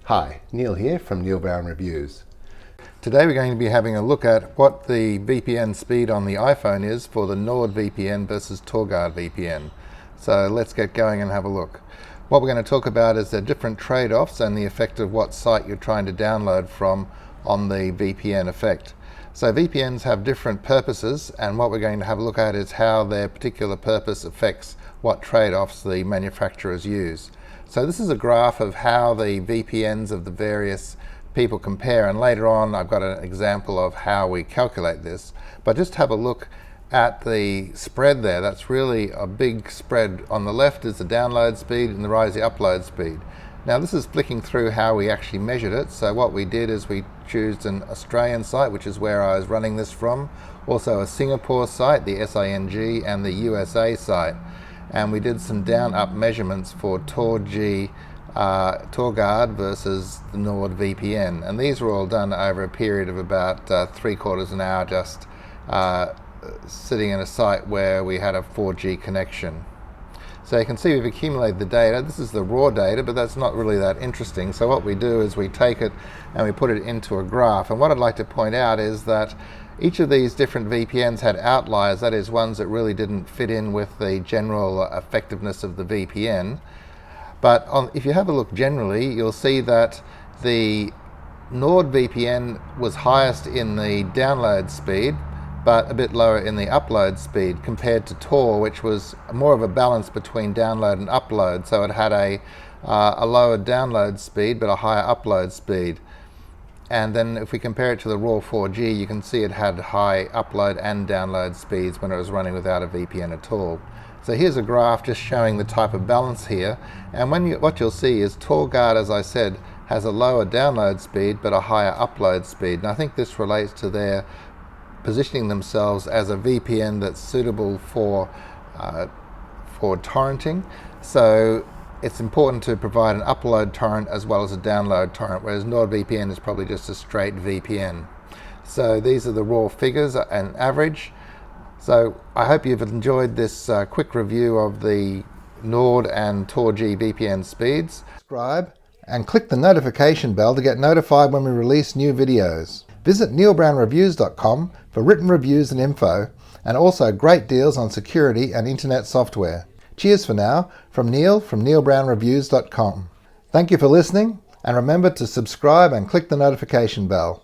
Hi, Neil here from Neil Brown Reviews. Today we're going to be having a look at what the VPN speed on the iPhone is for the NordVPN versus TorGuard VPN. So let's get going and have a look. What we're going to talk about is the different trade-offs and the effect of what site you're trying to download from on the VPN effect. So VPNs have different purposes, and what we're going to have a look at is how their particular purpose affects what trade-offs the manufacturers use. So this is a graph of how the VPNs of the various people compare, and later on I've got an example of how we calculate this. But just have a look at the spread there. That's really a big spread. On the left is the download speed and the right is the upload speed. Now this is flicking through how we actually measured it. So what we did is we chose an Australian site, which is where I was running this from, also a Singapore site, the SING, and the USA site. And we did some down-up measurements for TorGuard versus the NordVPN. And these were all done over a period of about 3/4 an hour, just sitting in a site where we had a 4G connection. So you can see we've accumulated the data. This is the raw data, but that's not really that interesting. So what we do is we take it and we put it into a graph. And what I'd like to point out is that each of these different VPNs had outliers, that is, ones that really didn't fit in with the general effectiveness of the VPN. But if you have a look generally, you'll see that the NordVPN was highest in the download speed, but a bit lower in the upload speed compared to Tor, which was more of a balance between download and upload. So it had a lower download speed, but a higher upload speed. And then if we compare it to the raw 4G, you can see it had high upload and download speeds when it was running without a VPN at all. So here's a graph just showing the type of balance here. And what you'll see is TorGuard, as I said, has a lower download speed but a higher upload speed. And I think this relates to their positioning themselves as a VPN that's suitable for torrenting. So it's important to provide an upload torrent as well as a download torrent, whereas NordVPN is probably just a straight VPN. So these are the raw figures and average. So I hope you've enjoyed this quick review of the Nord and TorG VPN speeds. Subscribe and click the notification bell to get notified when we release new videos. Visit neilbrownreviews.com for written reviews and info, and also great deals on security and internet software. Cheers for now, from Neil from neilbrownreviews.com. Thank you for listening, and remember to subscribe and click the notification bell.